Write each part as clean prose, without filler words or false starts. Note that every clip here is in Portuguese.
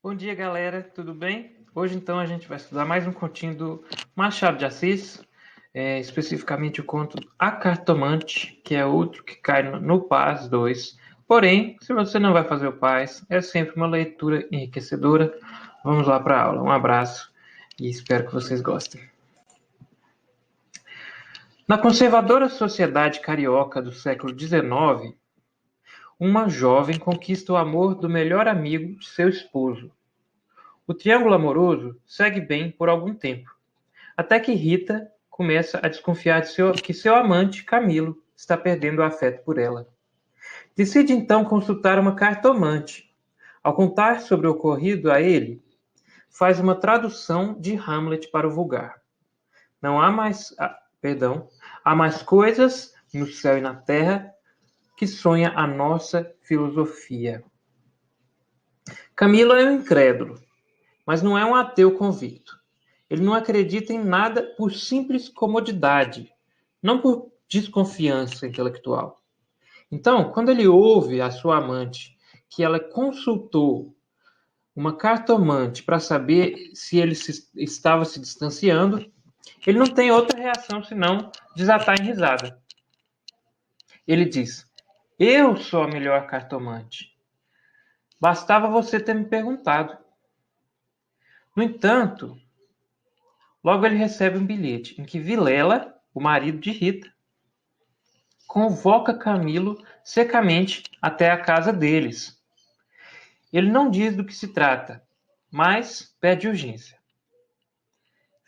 Bom dia, galera, tudo bem? Hoje, então, a gente vai estudar mais um continho do Machado de Assis, especificamente o conto A Cartomante, que é outro que cai no Paz 2. Porém, se você não vai fazer o Paz, é sempre uma leitura enriquecedora. Vamos lá para a aula. Um abraço e espero que vocês gostem. Na conservadora sociedade carioca do século XIX, uma jovem conquista o amor do melhor amigo de seu esposo. O triângulo amoroso segue bem por algum tempo, até que Rita começa a desconfiar que seu amante, Camilo, está perdendo o afeto por ela. Decide então consultar uma cartomante. Ao contar sobre o ocorrido a ele, faz uma tradução de Hamlet para o vulgar. Não há mais, há mais coisas no céu e na terra que sonha a nossa filosofia. Camilo é um incrédulo, mas não é um ateu convicto. Ele não acredita em nada por simples comodidade, não por desconfiança intelectual. Então, quando ele ouve a sua amante que ela consultou uma cartomante para saber se ele estava se distanciando, ele não tem outra reação senão desatar em risada. Ele diz: Eu sou a melhor cartomante. Bastava você ter me perguntado. No entanto, logo ele recebe um bilhete em que Vilela, o marido de Rita, convoca Camilo secamente até a casa deles. Ele não diz do que se trata, mas pede urgência.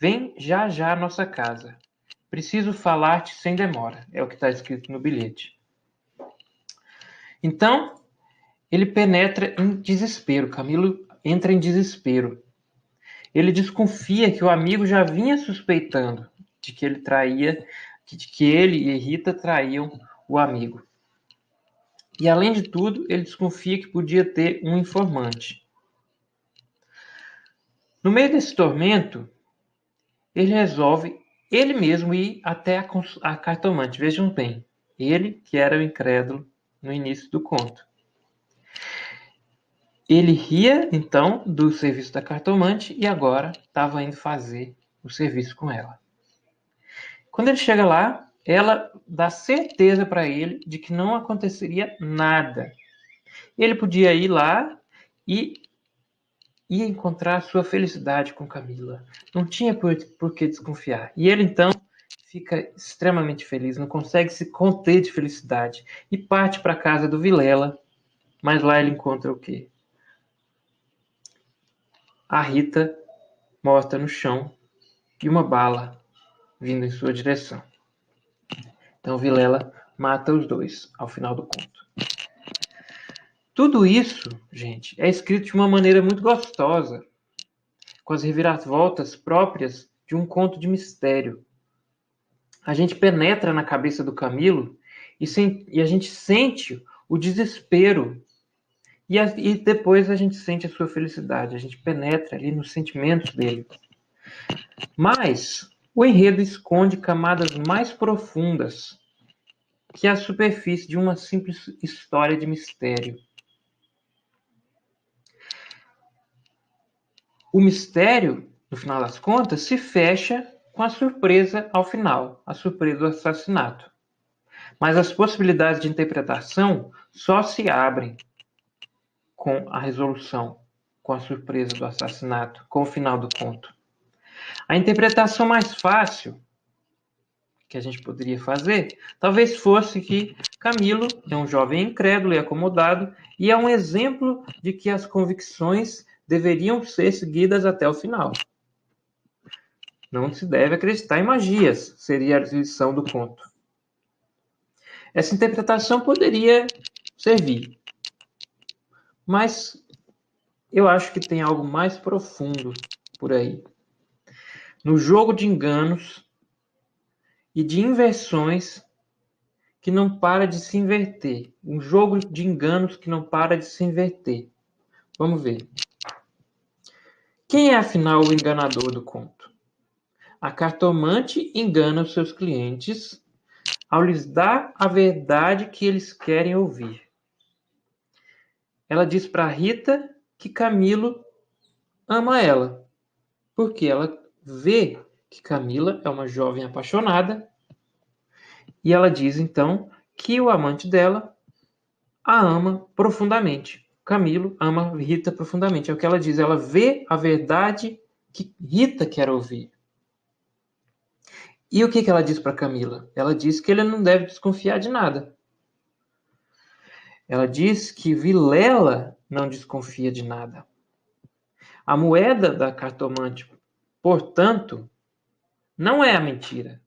Vem já já à nossa casa. Preciso falar-te sem demora, é o que está escrito no bilhete. Então, ele penetra em desespero. Camilo entra em desespero. Ele desconfia que o amigo já vinha suspeitando de que ele traía, de que ele e Rita traíam o amigo. E, além de tudo, ele desconfia que podia ter um informante. No meio desse tormento, ele resolve ele mesmo ir até a cartomante. Vejam bem, ele que era o incrédulo no início do conto. Ele ria, então, do serviço da cartomante e agora estava indo fazer o serviço com ela. Quando ele chega lá, ela dá certeza para ele de que não aconteceria nada. Ele podia ir lá e ia encontrar sua felicidade com Camila. Não tinha por que desconfiar. E ele, então, fica extremamente feliz, não consegue se conter de felicidade e parte para a casa do Vilela. Mas lá ele encontra o quê? A Rita morta no chão e uma bala vindo em sua direção. Então Vilela mata os dois ao final do conto. Tudo isso, gente, é escrito de uma maneira muito gostosa, com as reviravoltas próprias de um conto de mistério. A gente penetra na cabeça do Camilo e a gente sente o desespero e depois a gente sente a sua felicidade. A gente penetra ali nos sentimentos dele. Mas o enredo esconde camadas mais profundas que a superfície de uma simples história de mistério. O mistério, no final das contas, se fecha com a surpresa ao final, a surpresa do assassinato. Mas as possibilidades de interpretação só se abrem com a resolução, com a surpresa do assassinato, com o final do conto. A interpretação mais fácil que a gente poderia fazer, talvez fosse que Camilo é um jovem incrédulo e acomodado e é um exemplo de que as convicções deveriam ser seguidas até o final. Não se deve acreditar em magias, seria a lição do conto. Essa interpretação poderia servir, mas eu acho que tem algo mais profundo por aí. No jogo de enganos e de inversões que não para de se inverter. Um jogo de enganos que não para de se inverter. Vamos ver. Quem é, afinal, o enganador do conto? A cartomante engana os seus clientes ao lhes dar a verdade que eles querem ouvir. Ela diz para Rita que Camilo ama ela, porque ela vê que Camila é uma jovem apaixonada e ela diz então que o amante dela a ama profundamente. Camilo ama Rita profundamente. É o que ela diz. Ela vê a verdade que Rita quer ouvir. E o que ela diz para Camila? Ela diz que ele não deve desconfiar de nada. Ela diz que Vilela não desconfia de nada. A moeda da cartomante, portanto, não é a mentira,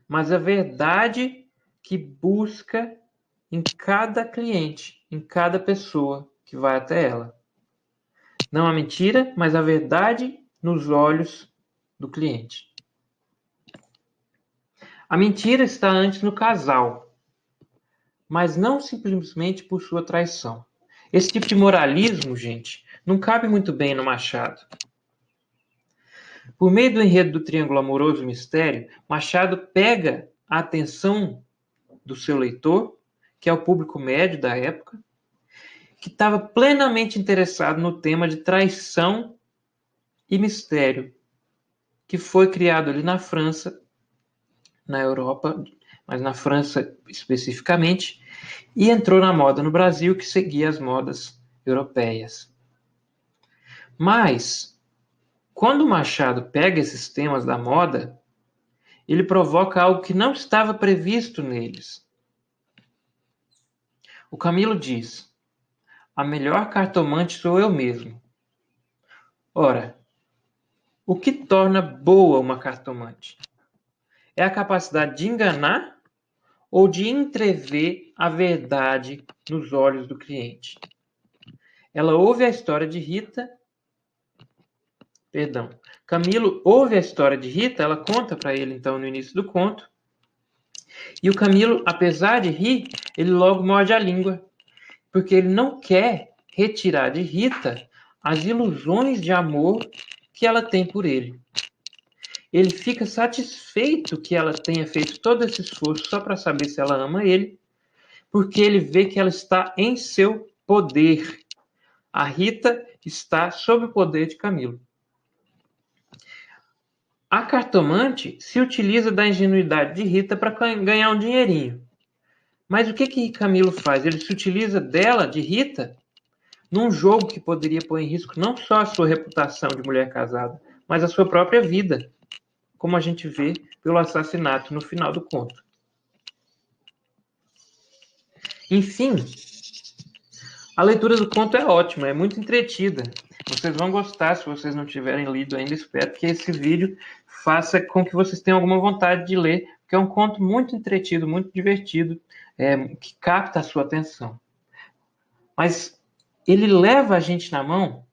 mas a verdade que busca em cada cliente, em cada pessoa que vai até ela. Não a mentira, mas a verdade nos olhos do cliente. A mentira está antes no casal, mas não simplesmente por sua traição. Esse tipo de moralismo, gente, não cabe muito bem no Machado. Por meio do enredo do Triângulo Amoroso e Mistério, Machado pega a atenção do seu leitor, que é o público médio da época, que estava plenamente interessado no tema de traição e mistério, que foi criado ali na França, na Europa, mas na França especificamente, e entrou na moda no Brasil, que seguia as modas europeias. Mas, quando Machado pega esses temas da moda, ele provoca algo que não estava previsto neles. O Camilo diz: a melhor cartomante sou eu mesmo. Ora, o que torna boa uma cartomante? É a capacidade de enganar ou de entrever a verdade nos olhos do cliente? Ela ouve a história de Rita. Camilo ouve a história de Rita, ela conta para ele então no início do conto. E o Camilo, apesar de rir, ele logo morde a língua, porque ele não quer retirar de Rita as ilusões de amor que ela tem por ele. Ele fica satisfeito que ela tenha feito todo esse esforço só para saber se ela ama ele, porque ele vê que ela está em seu poder. A Rita está sob o poder de Camilo. A cartomante se utiliza da ingenuidade de Rita para ganhar um dinheirinho. Mas o que Camilo faz? Ele se utiliza dela, de Rita, num jogo que poderia pôr em risco não só a sua reputação de mulher casada, mas a sua própria vida, como a gente vê pelo assassinato no final do conto. Enfim, a leitura do conto é ótima, é muito entretida. Vocês vão gostar se vocês não tiverem lido ainda. Espero que esse vídeo faça com que vocês tenham alguma vontade de ler, porque é um conto muito entretido, muito divertido, que capta a sua atenção. Mas ele leva a gente na mão,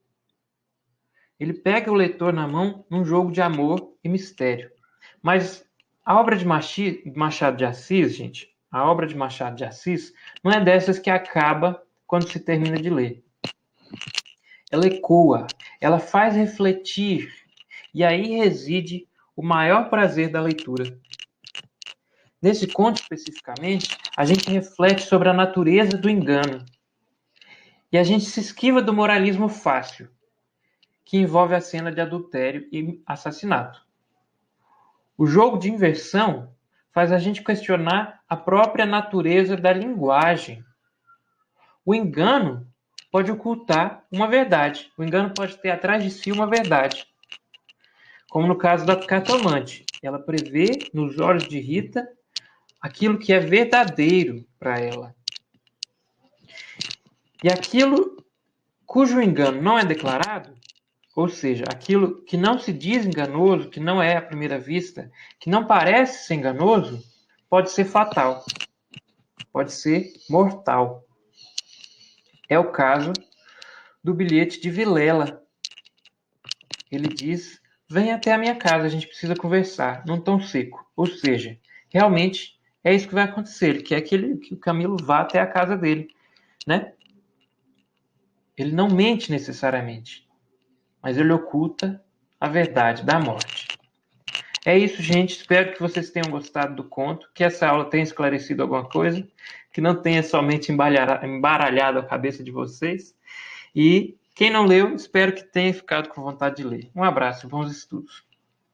ele pega o leitor na mão num jogo de amor e mistério. Mas a obra de Machado de Assis, gente, a obra de Machado de Assis não é dessas que acaba quando se termina de ler. Ela ecoa, ela faz refletir, e aí reside o maior prazer da leitura. Nesse conto especificamente, a gente reflete sobre a natureza do engano. E a gente se esquiva do moralismo fácil, que envolve a cena de adultério e assassinato. O jogo de inversão faz a gente questionar a própria natureza da linguagem. O engano pode ocultar uma verdade. O engano pode ter atrás de si uma verdade. Como no caso da cartomante. Ela prevê nos olhos de Rita aquilo que é verdadeiro para ela. E aquilo cujo engano não é declarado, ou seja, aquilo que não se diz enganoso, que não é à primeira vista, que não parece ser enganoso, pode ser fatal, pode ser mortal. É o caso do bilhete de Vilela. Ele diz: vem até a minha casa, a gente precisa conversar, num tom seco. Ou seja, realmente é isso que vai acontecer. Ele quer que o Camilo vá até a casa dele, né? Ele não mente necessariamente, mas ele oculta a verdade da morte. É isso, gente. Espero que vocês tenham gostado do conto, que essa aula tenha esclarecido alguma coisa, que não tenha somente embaralhado a cabeça de vocês. E Quem não leu, espero que tenha ficado com vontade de ler. Um abraço e bons estudos.